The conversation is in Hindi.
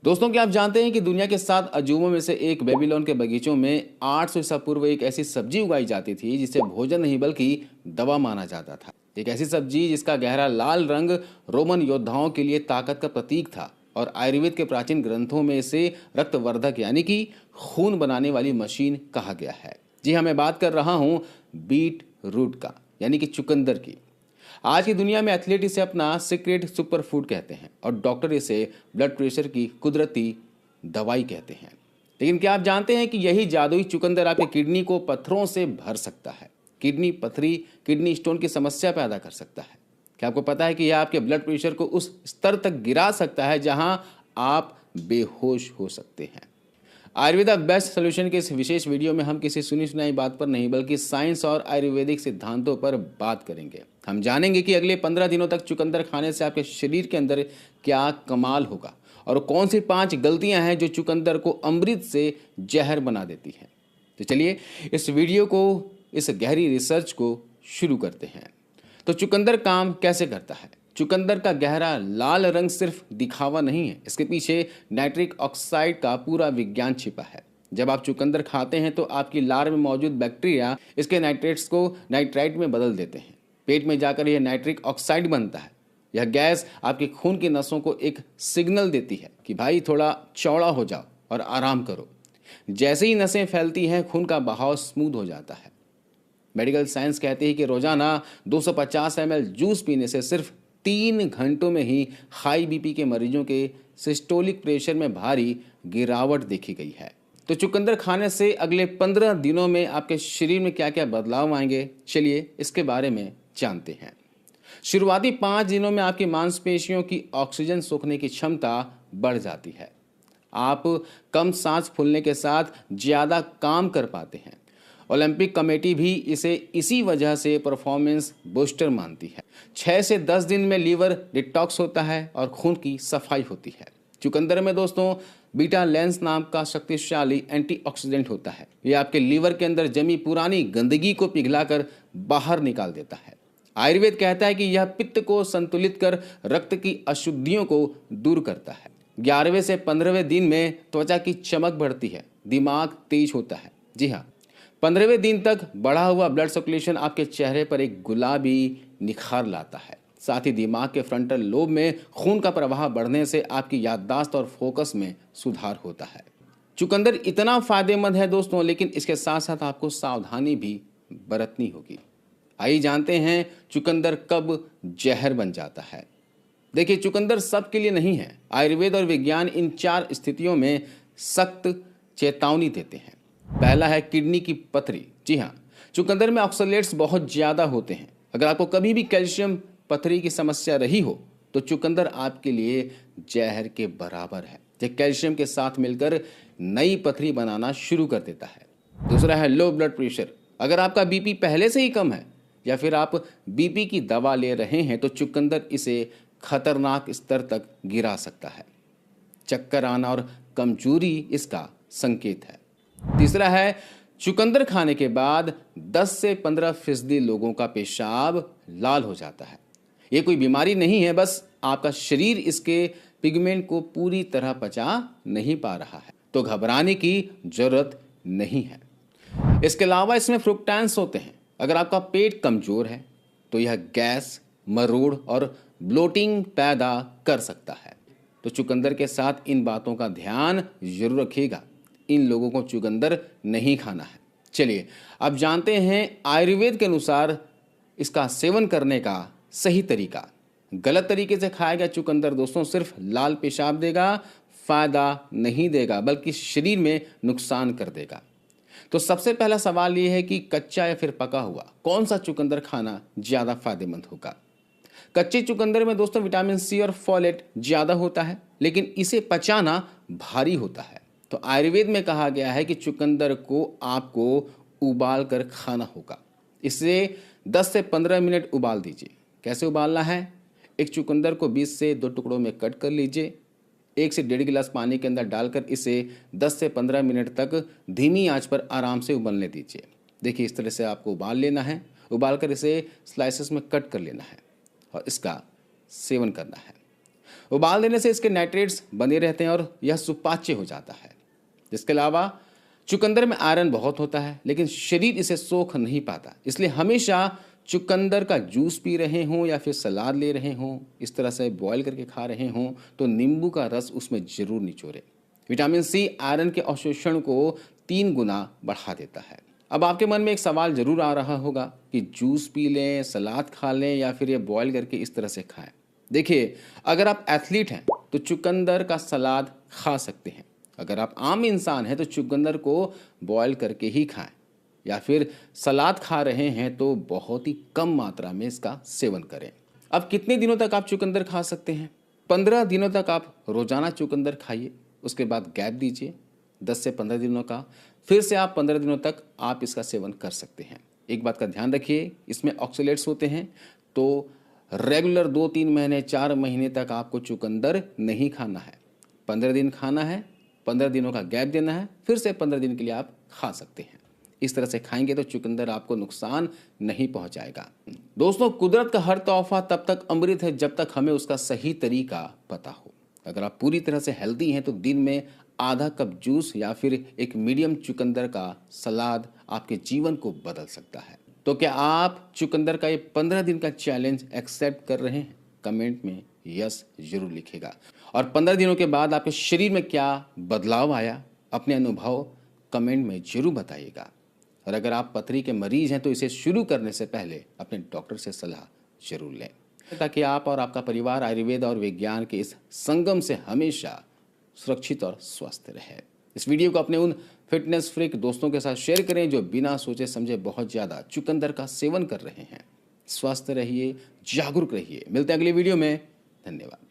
दोस्तों, क्या आप जानते हैं कि दुनिया के 7 अजूबों में से एक बेबीलोन के बगीचों में 800 ईसा पूर्व एक ऐसी सब्जी उगाई जाती थी जिसे भोजन नहीं बल्कि दवा माना जाता था। एक ऐसी सब्जी जिसका गहरा लाल रंग रोमन योद्धाओं के लिए ताकत का प्रतीक था और आयुर्वेद के प्राचीन ग्रंथों में इसे रक्तवर्धक यानी कि खून बनाने वाली मशीन कहा गया है। जी हाँ, मैं बात कर रहा हूँ बीट रूट का यानी कि चुकंदर की। आज की दुनिया में एथलीट इसे अपना सीक्रेट सुपर फूड कहते हैं और डॉक्टर इसे ब्लड प्रेशर की कुदरती दवाई कहते हैं। लेकिन क्या आप जानते हैं कि यही जादुई चुकंदर आपके किडनी को पत्थरों से भर सकता है। किडनी पथरी, किडनी स्टोन की समस्या पैदा कर सकता है। क्या आपको पता है कि यह आपके ब्लड प्रेशर को उस स्तर तक गिरा सकता है जहां आप बेहोश हो सकते हैं। आयुर्वेदा बेस्ट सोल्यूशन के इस विशेष वीडियो में हम किसी सुनी सुनाई बात पर नहीं बल्कि साइंस और आयुर्वेदिक सिद्धांतों पर बात करेंगे। हम जानेंगे कि अगले 15 दिनों तक चुकंदर खाने से आपके शरीर के अंदर क्या कमाल होगा और कौन सी 5 गलतियां हैं जो चुकंदर को अमृत से जहर बना देती हैं। तो चलिए इस वीडियो को, इस गहरी रिसर्च को शुरू करते हैं। तो चुकंदर काम कैसे करता है? चुकंदर का गहरा लाल रंग सिर्फ दिखावा नहीं है, इसके पीछे नाइट्रिक ऑक्साइड का पूरा विज्ञान छिपा है। जब आप चुकंदर खाते हैं तो आपकी लार में मौजूद बैक्टीरिया इसके नाइट्रेट्स को नाइट्राइट में बदल देते हैं। पेट में जाकर यह नाइट्रिक ऑक्साइड बनता है। यह गैस आपके खून की नसों को एक सिग्नल देती है कि भाई थोड़ा चौड़ा हो जाओ और आराम करो। जैसे ही नसें फैलती हैं, खून का बहाव स्मूथ हो जाता है। मेडिकल साइंस कहती है कि रोजाना 250 ml जूस पीने से सिर्फ 3 घंटों में ही हाई बीपी के मरीजों के सिस्टोलिक प्रेशर में भारी गिरावट देखी गई है। तो चुकंदर खाने से अगले 15 दिनों में आपके शरीर में क्या क्या बदलाव आएंगे, चलिए इसके बारे में जानते हैं। शुरुआती 5 दिनों में आपकी मांसपेशियों की ऑक्सीजन सोखने की क्षमता बढ़ जाती है। आप कम सांस फूलने के साथ ज़्यादा काम कर पाते हैं। ओलंपिक कमेटी भी इसे इसी वजह से परफॉर्मेंस बूस्टर मानती है। 6 से 10 दिन में लीवर डिटॉक्स होता है और खून की सफाई होती है। चुकंदर में दोस्तों बीटा लेंस नाम का शक्तिशाली एंटीऑक्सीडेंट होता है। यह आपके लीवर के अंदर जमी पुरानी गंदगी को पिघलाकर बाहर निकाल देता है। आयुर्वेद कहता है कि यह पित्त को संतुलित कर रक्त की अशुद्धियों को दूर करता है। 11वें से 15वें दिन में त्वचा की चमक बढ़ती है, दिमाग तेज होता है। जी हाँ, 15वें दिन तक बढ़ा हुआ ब्लड सर्कुलेशन आपके चेहरे पर एक गुलाबी निखार लाता है। साथ ही दिमाग के फ्रंटल लोब में खून का प्रवाह बढ़ने से आपकी याददाश्त और फोकस में सुधार होता है। चुकंदर इतना फायदेमंद है दोस्तों, लेकिन इसके साथ साथ आपको सावधानी भी बरतनी होगी। आइए जानते हैं चुकंदर कब जहर बन जाता है। देखिए, चुकंदर सबके लिए नहीं है। आयुर्वेद और विज्ञान इन 4 स्थितियों में सख्त चेतावनी देते हैं। पहला है किडनी की पथरी। जी हाँ, चुकंदर में ऑक्सलेट्स बहुत ज़्यादा होते हैं। अगर आपको कभी भी कैल्शियम पथरी की समस्या रही हो तो चुकंदर आपके लिए जहर के बराबर है। यह कैल्शियम के साथ मिलकर नई पथरी बनाना शुरू कर देता है। दूसरा है लो ब्लड प्रेशर। अगर आपका बीपी पहले से ही कम है या फिर आप बीपी की दवा ले रहे हैं तो चुकंदर इसे खतरनाक स्तर तक गिरा सकता है। चक्कर आना और कमजोरी इसका संकेत है। तीसरा है चुकंदर खाने के बाद 10 से 15% लोगों का पेशाब लाल हो जाता है। ये कोई बीमारी नहीं है, बस आपका शरीर इसके पिगमेंट को पूरी तरह पचा नहीं पा रहा है, तो घबराने की जरूरत नहीं है। इसके अलावा इसमें फ्रुक्टान्स होते हैं। अगर आपका पेट कमजोर है तो यह गैस, मरोड़ और ब्लोटिंग पैदा कर सकता है। तो चुकंदर के साथ इन बातों का ध्यान जरूर रखिएगा। इन लोगों को चुकंदर नहीं खाना है। चलिए अब जानते हैं आयुर्वेद के अनुसार इसका सेवन करने का सही तरीका। गलत तरीके से खाया गया चुकंदर दोस्तों सिर्फ लाल पेशाब देगा, फायदा नहीं देगा, बल्कि शरीर में नुकसान कर देगा। तो सबसे पहला सवाल यह है कि कच्चा या फिर पका हुआ कौन सा चुकंदर खाना ज़्यादा फायदेमंद होगा। कच्चे चुकंदर में दोस्तों विटामिन सी और फोलेट ज़्यादा होता है, लेकिन इसे पचाना भारी होता है। तो आयुर्वेद में कहा गया है कि चुकंदर को आपको उबाल कर खाना होगा। इसे 10 से 15 मिनट उबाल दीजिए। कैसे उबालना है? एक चुकंदर को 20 से 2 टुकड़ों में कट कर लीजिए। 1 से 1.5 गिलास पानी के अंदर डालकर इसे 10 से 15 मिनट तक धीमी आंच पर आराम से उबलने दीजिए। देखिए, इस तरह से आपको उबाल लेना है। उबालकर इसे स्लाइसेस में कट कर लेना है और इसका सेवन करना है। उबाल देने से इसके नाइट्रेट्स बने रहते हैं और यह सुपाच्य हो जाता है। इसके अलावा चुकंदर में आयरन बहुत होता है, लेकिन शरीर इसे सोख नहीं पाता। इसलिए हमेशा चुकंदर का जूस पी रहे हों या फिर सलाद ले रहे हों, इस तरह से बॉयल करके खा रहे हों, तो नींबू का रस उसमें जरूर निचोड़ें। विटामिन सी आयरन के अवशोषण को 3 गुना बढ़ा देता है। अब आपके मन में एक सवाल जरूर आ रहा होगा कि जूस पी लें, सलाद खा लें या फिर ये बॉयल करके इस तरह से खाएं। देखिए, अगर आप एथलीट हैं तो चुकंदर का सलाद खा सकते हैं। अगर आप आम इंसान हैं तो चुकंदर को बॉयल करके ही खाएं, या फिर सलाद खा रहे हैं तो बहुत ही कम मात्रा में इसका सेवन करें। अब कितने दिनों तक आप चुकंदर खा सकते हैं? 15 दिनों तक आप रोजाना चुकंदर खाइए, उसके बाद गैप दीजिए 10 से 15 दिनों का, फिर से आप 15 दिनों तक आप इसका सेवन कर सकते हैं। एक बात का ध्यान रखिए, इसमें ऑक्सलेट्स होते हैं, तो रेगुलर 2-3 महीने 4 महीने तक आपको चुकंदर नहीं खाना है। 15 दिन खाना है, 15 दिनों का गैप देना है, फिर से 15 दिन के लिए आप खा सकते हैं। इस तरह से खाएंगे तो चुकंदर आपको नुकसान नहीं पहुंचाएगा। दोस्तों, कुदरत का हर तोहफा तब तक अमृत है जब तक हमें उसका सही तरीका पता हो। अगर आप पूरी तरह से हेल्दी हैं तो दिन में आधा कप जूस या फिर एक मीडियम चुकंदर का सलाद आपके जीवन को बदल सकता है। तो क्या आप चुकंदर का ये 15 दिन का चैलेंज एक्सेप्ट कर रहे हैं? कमेंट में यस जरूर लिखेगा। और 15 दिनों के बाद आपके शरीर में क्या बदलाव आया, अपने अनुभव कमेंट में जरूर बताइएगा। और अगर आप पथरी के मरीज हैं तो इसे शुरू करने से पहले अपने डॉक्टर से सलाह जरूर लें, ताकि आप और आपका परिवार आयुर्वेद और विज्ञान के इस संगम से हमेशा सुरक्षित और स्वस्थ रहे। इस वीडियो को अपने उन फिटनेस फ्रीक दोस्तों के साथ शेयर करें जो बिना सोचे समझे बहुत ज़्यादा चुकंदर का सेवन कर रहे हैं। स्वस्थ रहिए, जागरूक रहिए। मिलते हैं अगली वीडियो में। धन्यवाद।